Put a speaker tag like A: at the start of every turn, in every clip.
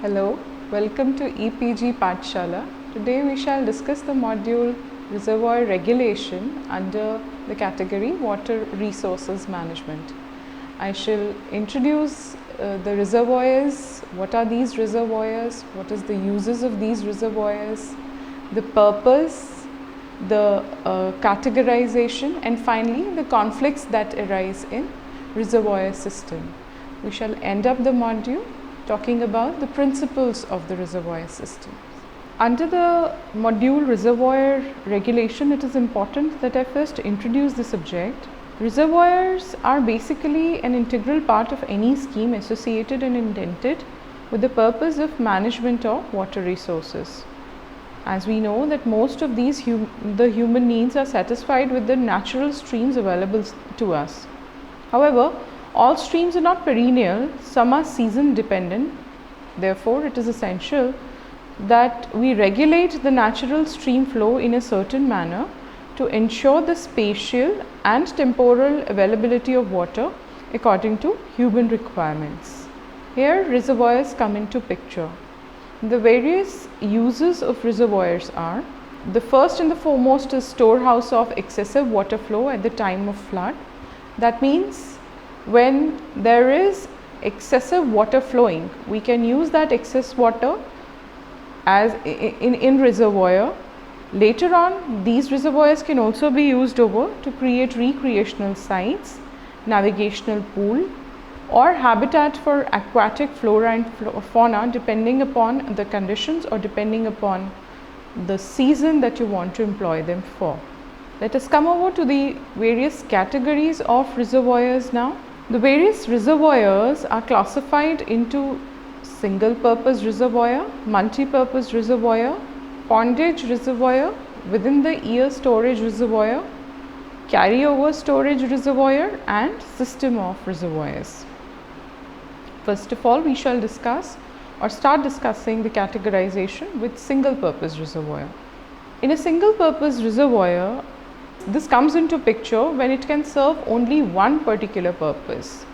A: Hello, welcome to EPG Pathshala. Today we shall discuss the module Reservoir Regulation under the category Water Resources Management. I shall introduce the reservoirs, what are these reservoirs, what is the uses of these reservoirs, the purpose, the categorization, and finally the conflicts that arise in reservoir system. We shall end up the module talking about the principles of the reservoir system. Under the module Reservoir Regulation, it is important that I first introduce the subject. Reservoirs are basically an integral part of any scheme associated and intended with the purpose of management of water resources. As we know that most of these the human needs are satisfied with the natural streams available to us. However, all streams are not perennial, some are season dependent. Therefore, it is essential that we regulate the natural stream flow in a certain manner to ensure the spatial and temporal availability of water according to human requirements. Here, reservoirs come into picture. The various uses of reservoirs are: the first and the foremost is storehouse of excessive water flow at the time of flood. That means when there is excessive water flowing, we can use that excess water as in reservoir. Later on, these reservoirs can also be used over to create recreational sites, navigational pool, or habitat for aquatic flora and fauna, depending upon the conditions or depending upon the season that you want to employ them for. Let us come over to the various categories of reservoirs now. The various reservoirs are classified into single purpose reservoir, multi-purpose reservoir, bondage reservoir, within the ear storage reservoir, carryover storage reservoir, and system of reservoirs. First of all, we shall discuss or start discussing the categorization with single purpose reservoir. In a single purpose reservoir, this comes into picture when it can serve only one particular purpose.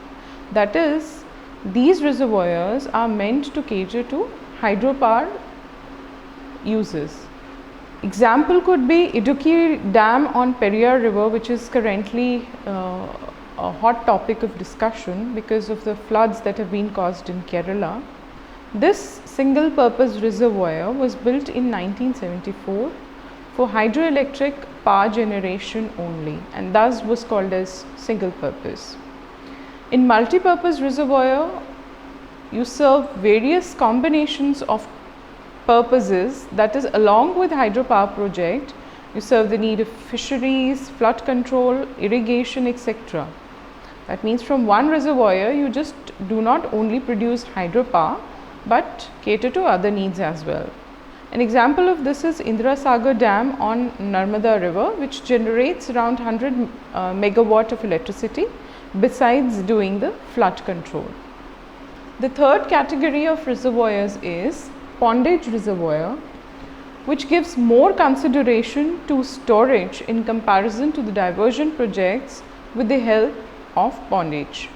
A: That is, these reservoirs are meant to cater to hydropower uses. Example could be Idukki Dam on Periyar River, which is currently a hot topic of discussion because of the floods that have been caused in Kerala. This single purpose reservoir was built in 1974 for hydroelectric power generation only, and thus was called as single purpose. In multi-purpose reservoir, you serve various combinations of purposes, that is, along with hydropower project, you serve the need of fisheries, flood control, irrigation, etc. That means from one reservoir, you just do not only produce hydropower, but cater to other needs as well. An example of this is Indira Sagar Dam on Narmada River, which generates around 100 megawatt of electricity besides doing the flood control. The third category of reservoirs is bondage reservoir, which gives more consideration to storage in comparison to the diversion projects with the help of bondage.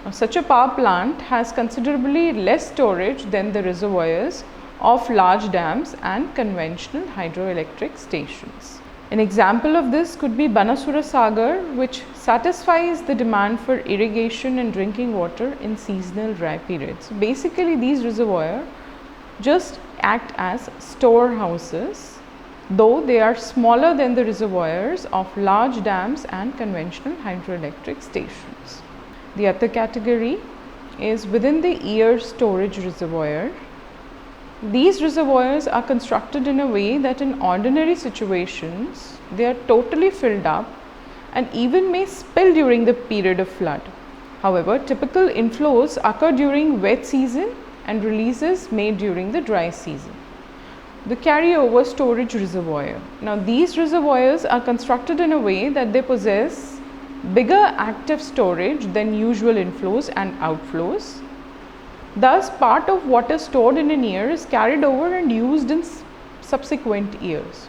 A: Now, such a power plant has considerably less storage than the reservoirs of large dams and conventional hydroelectric stations. An example of this could be Banasura Sagar, which satisfies the demand for irrigation and drinking water in seasonal dry periods. Basically, these reservoirs just act as storehouses, though they are smaller than the reservoirs of large dams and conventional hydroelectric stations. The other category is within the ear storage reservoir. These reservoirs are constructed in a way that in ordinary situations, they are totally filled up and even may spill during the period of flood. However, typical inflows occur during wet season and releases made during the dry season. The carryover storage reservoir. Now, these reservoirs are constructed in a way that they possess bigger active storage than usual inflows and outflows. Thus, part of water stored in an year is carried over and used in subsequent years.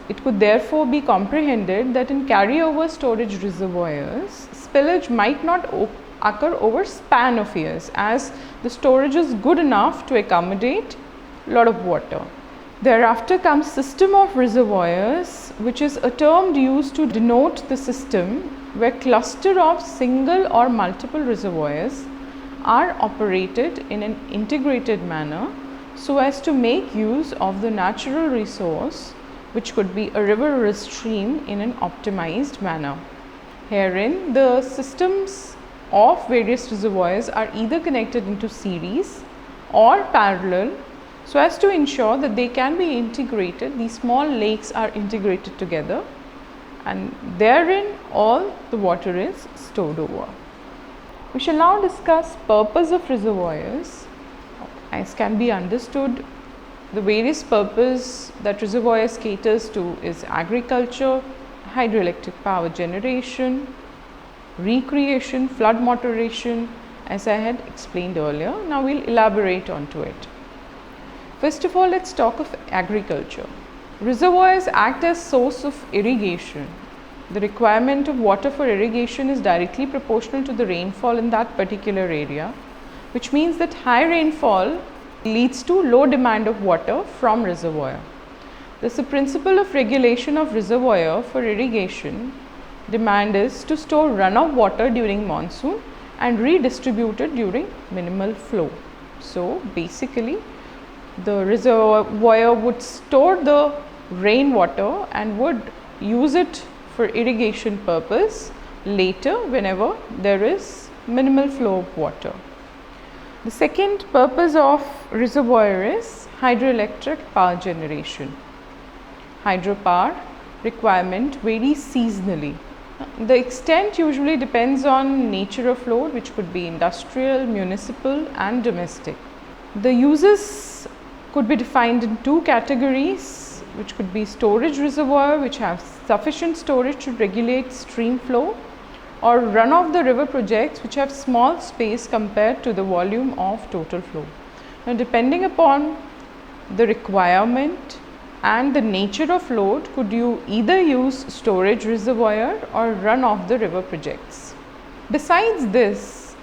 A: It could therefore be comprehended that in carryover storage reservoirs, spillage might not occur over span of years as the storage is good enough to accommodate a lot of water. Thereafter comes system of reservoirs, which is a term used to denote the system where cluster of single or multiple reservoirs are operated in an integrated manner so as to make use of the natural resource, which could be a river or a stream, in an optimized manner. Herein, the systems of various reservoirs are either connected into series or parallel so as to ensure that they can be integrated. These small lakes are integrated together and therein all the water is stored over. We shall now discuss purpose of reservoirs. As can be understood, the various purpose that reservoirs caters to is agriculture, hydroelectric power generation, recreation, flood moderation, as I had explained earlier. Now we will elaborate onto it. First of all, let us talk of agriculture. Reservoirs act as source of irrigation. The requirement of water for irrigation is directly proportional to the rainfall in that particular area, which means that high rainfall leads to low demand of water from reservoir. Thus, the principle of regulation of reservoir for irrigation demand is to store runoff water during monsoon and redistribute it during minimal flow. So, basically, the reservoir would store the rainwater and would use it for irrigation purpose later whenever there is minimal flow of water. The second purpose of reservoir is hydroelectric power generation. Hydropower requirement varies seasonally. The extent usually depends on nature of load, which could be industrial, municipal and domestic. The uses could be defined in two categories, which could be storage reservoir, which have sufficient storage to regulate stream flow, or run of the river projects, which have small space compared to the volume of total flow. Now, depending upon the requirement and the nature of load, could you either use storage reservoir or run of the river projects. Besides this,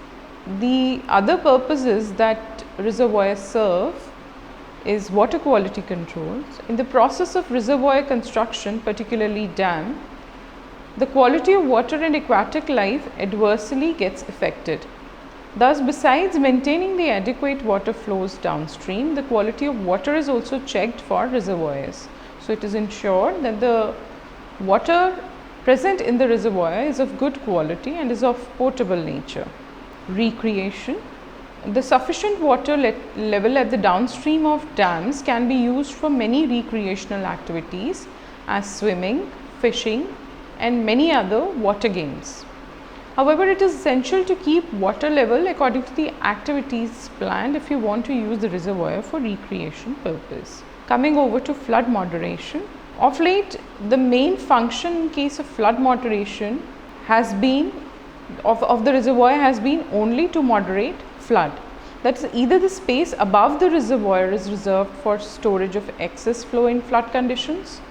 A: the other purposes that reservoirs serve is water quality controls. In the process of reservoir construction, particularly dam, the quality of water and aquatic life adversely gets affected. Thus, besides maintaining the adequate water flows downstream, the quality of water is also checked for reservoirs. So, it is ensured that the water present in the reservoir is of good quality and is of potable nature. Recreation. The sufficient water level at the downstream of dams can be used for many recreational activities as swimming, fishing and many other water games. However, it is essential to keep water level according to the activities planned if you want to use the reservoir for recreation purpose. Coming over to flood moderation. Of late, the main function in case of flood moderation has been of the reservoir has been only to moderate flood. That is, either the space above the reservoir is reserved for storage of excess flow in flood conditions,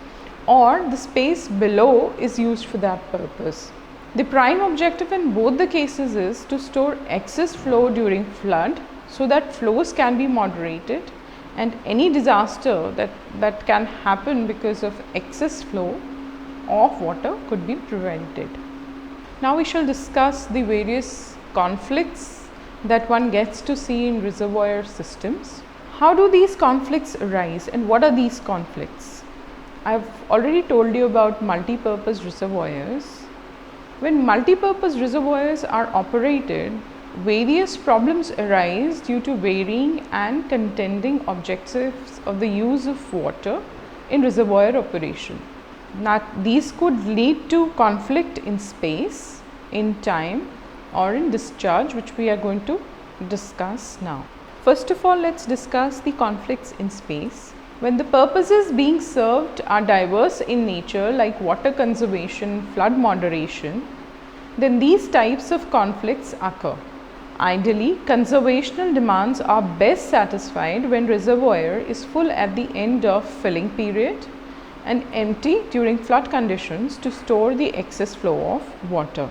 A: or the space below is used for that purpose. The prime objective in both the cases is to store excess flow during flood so that flows can be moderated and any disaster that can happen because of excess flow of water could be prevented. Now we shall discuss the various conflicts that one gets to see in reservoir systems. How do these conflicts arise and what are these conflicts? I have already told you about multi-purpose reservoirs. When multi-purpose reservoirs are operated, various problems arise due to varying and contending objectives of the use of water in reservoir operation. Now, these could lead to conflict in space, in time or in discharge, which we are going to discuss now. First of all, let's discuss the conflicts in space. When the purposes being served are diverse in nature, like water conservation, flood moderation, then these types of conflicts occur. Ideally, conservational demands are best satisfied when reservoir is full at the end of filling period and empty during flood conditions to store the excess flow of water.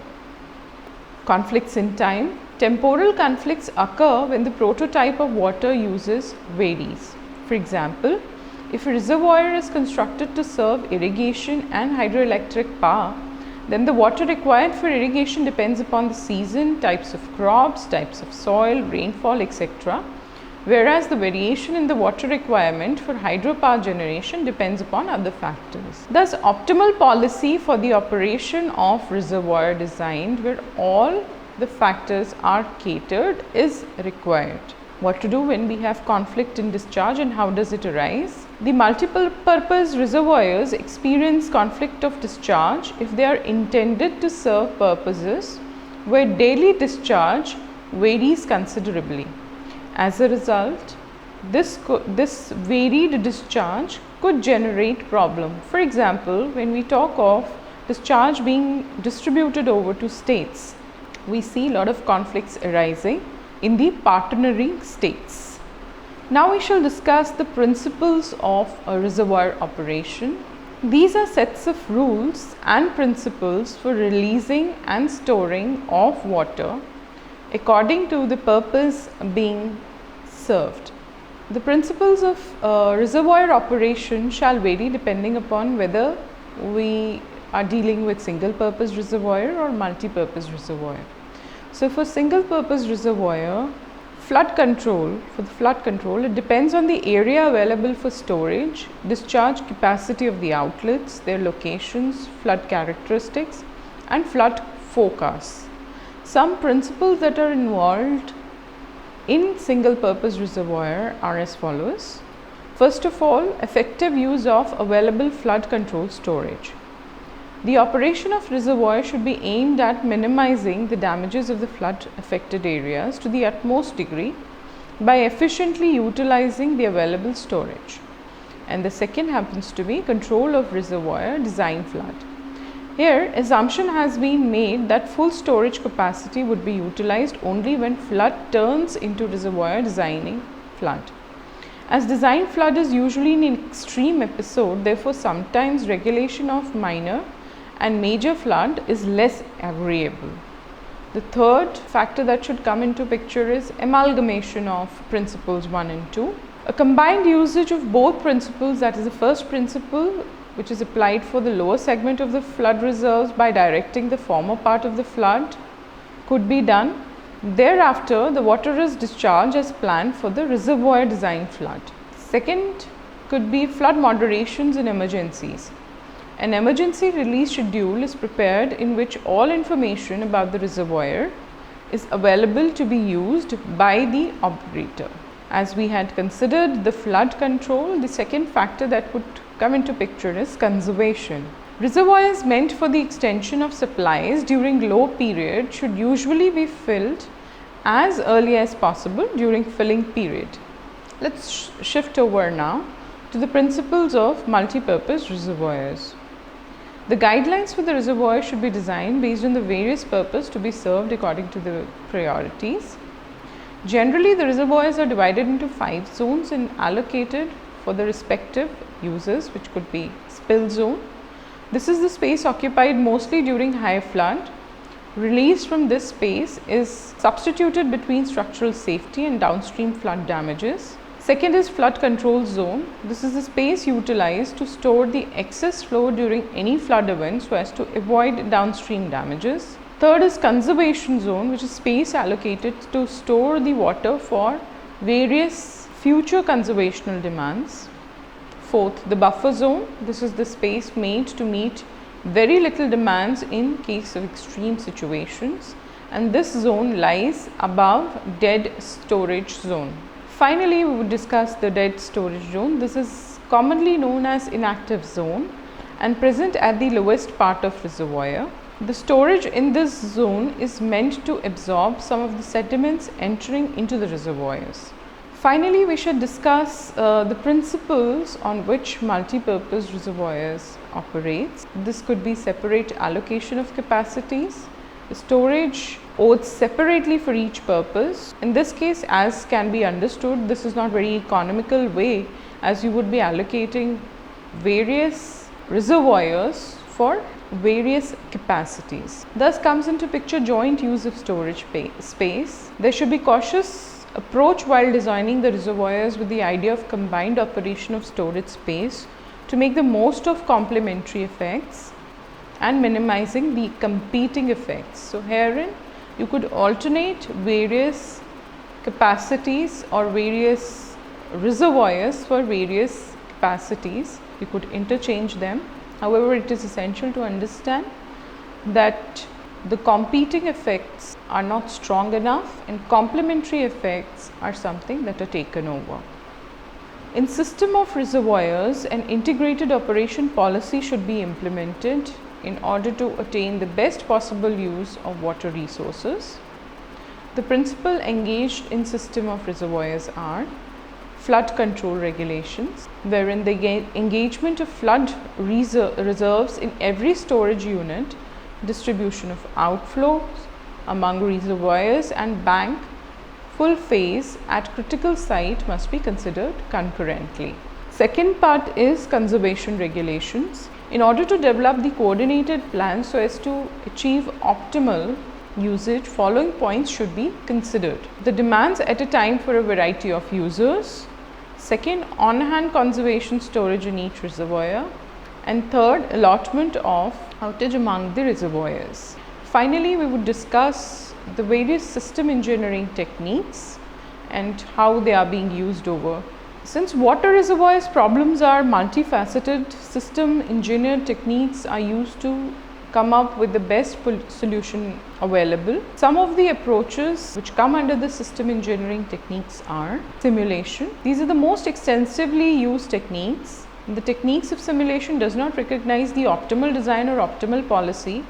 A: Conflicts in time. Temporal conflicts occur when the prototype of water uses varies. For example, if a reservoir is constructed to serve irrigation and hydroelectric power, then the water required for irrigation depends upon the season, types of crops, types of soil, rainfall, etc. Whereas the variation in the water requirement for hydropower generation depends upon other factors. Thus, optimal policy for the operation of reservoir designed where all the factors are catered is required. What to do when we have conflict in discharge and how does it arise? The multiple purpose reservoirs experience conflict of discharge if they are intended to serve purposes where daily discharge varies considerably. As a result, this varied discharge could generate problem. For example, when we talk of discharge being distributed over two states, we see a lot of conflicts arising in the partnering states. Now we shall discuss the principles of a reservoir operation. These are sets of rules and principles for releasing and storing of water according to the purpose being served. The principles of reservoir operation shall vary depending upon whether we are dealing with single purpose reservoir or multi-purpose reservoir. So for single purpose reservoir, for the flood control, it depends on the area available for storage, discharge capacity of the outlets, their locations, flood characteristics and flood forecasts. Some principles that are involved in single purpose reservoir are as follows. First of all, effective use of available flood control storage. The operation of reservoir should be aimed at minimizing the damages of the flood affected areas to the utmost degree by efficiently utilizing the available storage. And the second happens to be control of reservoir design flood. Here, assumption has been made that full storage capacity would be utilized only when flood turns into reservoir designing flood. As design flood is usually an extreme episode, therefore sometimes regulation of minor and major flood is less agreeable. The third factor that should come into picture is amalgamation of principles 1 and 2. A combined usage of both principles, that is the first principle which is applied for the lower segment of the flood reserves by directing the former part of the flood, could be done. Thereafter, the water is discharged as planned for the reservoir design flood. Second could be flood moderations in emergencies. An emergency release schedule is prepared in which all information about the reservoir is available to be used by the operator. As we had considered the flood control, the second factor that could come into picture is conservation. Reservoirs meant for the extension of supplies during low period should usually be filled as early as possible during filling period. Let's shift over now to the principles of multi-purpose reservoirs. The guidelines for the reservoir should be designed based on the various purposes to be served according to the priorities. Generally, the reservoirs are divided into 5 zones and allocated for the respective uses, which could be spill zone. This is the space occupied mostly during high flood. Release from this space is substituted between structural safety and downstream flood damages. Second is flood control zone. This is the space utilized to store the excess flow during any flood event so as to avoid downstream damages. Third is conservation zone, which is space allocated to store the water for various future conservational demands. Fourth, the buffer zone. This is the space made to meet very little demands in case of extreme situations, and this zone lies above dead storage zone. Finally, we would discuss the dead storage zone. This is commonly known as inactive zone and present at the lowest part of reservoir. The storage in this zone is meant to absorb some of the sediments entering into the reservoirs. Finally, we should discuss the principles on which multi-purpose reservoirs operates. This could be separate allocation of capacities, the storage owed separately for each purpose. In this case, as can be understood, this is not very economical way, as you would be allocating various reservoirs for various capacities. Thus comes into picture joint use of storage space. There should be cautious approach while designing the reservoirs with the idea of combined operation of storage space to make the most of complementary effects and minimizing the competing effects. So herein you could alternate various capacities or various reservoirs for various capacities. You could interchange them. However, it is essential to understand that the competing effects are not strong enough and complementary effects are something that are taken over. In system of reservoirs, an integrated operation policy should be implemented in order to attain the best possible use of water resources. The principle engaged in system of reservoirs are flood control regulations, wherein the engagement of flood reserves in every storage unit, distribution of outflows among reservoirs and bank full phase at critical site must be considered concurrently. Second part is conservation regulations. In order to develop the coordinated plan so as to achieve optimal usage, following points should be considered. The demands at a time for a variety of users. Second, on-hand conservation storage in each reservoir. And third, allotment of outage among the reservoirs. Finally, we would discuss the various system engineering techniques and how they are being used over. Since water reservoirs problems are multifaceted, system engineered techniques are used to come up with the best solution available. Some of the approaches which come under the system engineering techniques are simulation. These are the most extensively used techniques. The techniques of simulation does not recognize the optimal design or optimal policy,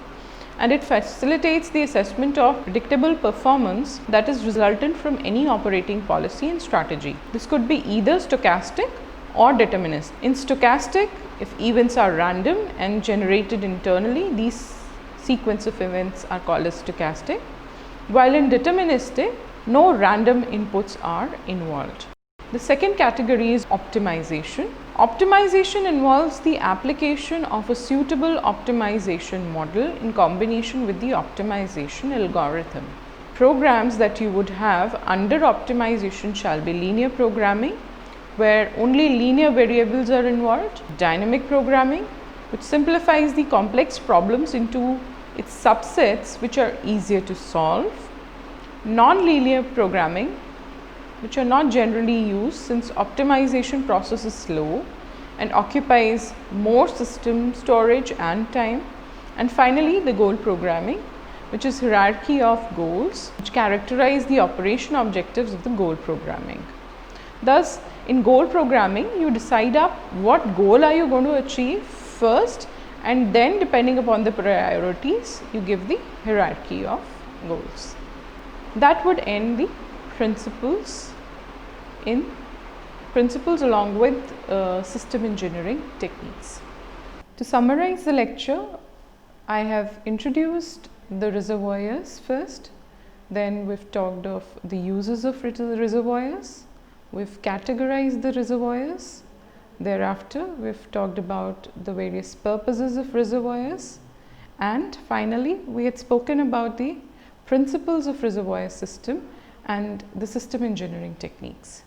A: and it facilitates the assessment of predictable performance that is resultant from any operating policy and strategy. This could be either stochastic or deterministic. In stochastic, if events are random and generated internally, these sequence of events are called as stochastic, while in deterministic, no random inputs are involved. The second category is optimization. Optimization involves the application of a suitable optimization model in combination with the optimization algorithm. Programs that you would have under optimization shall be linear programming, where only linear variables are involved, dynamic programming, which simplifies the complex problems into its subsets which are easier to solve, non-linear programming, which are not generally used since optimization process is slow and occupies more system storage and time, and finally the goal programming, which is hierarchy of goals which characterize the operation objectives of the goal programming. Thus, in goal programming, you decide up what goal are you going to achieve first, and then depending upon the priorities, you give the hierarchy of goals. That would end the principles along with system engineering techniques. To summarize the lecture, I have introduced the reservoirs first, then we've talked of the uses of reservoirs, we've categorized the reservoirs, thereafter we've talked about the various purposes of reservoirs, and finally we had spoken about the principles of reservoir system and the system engineering techniques.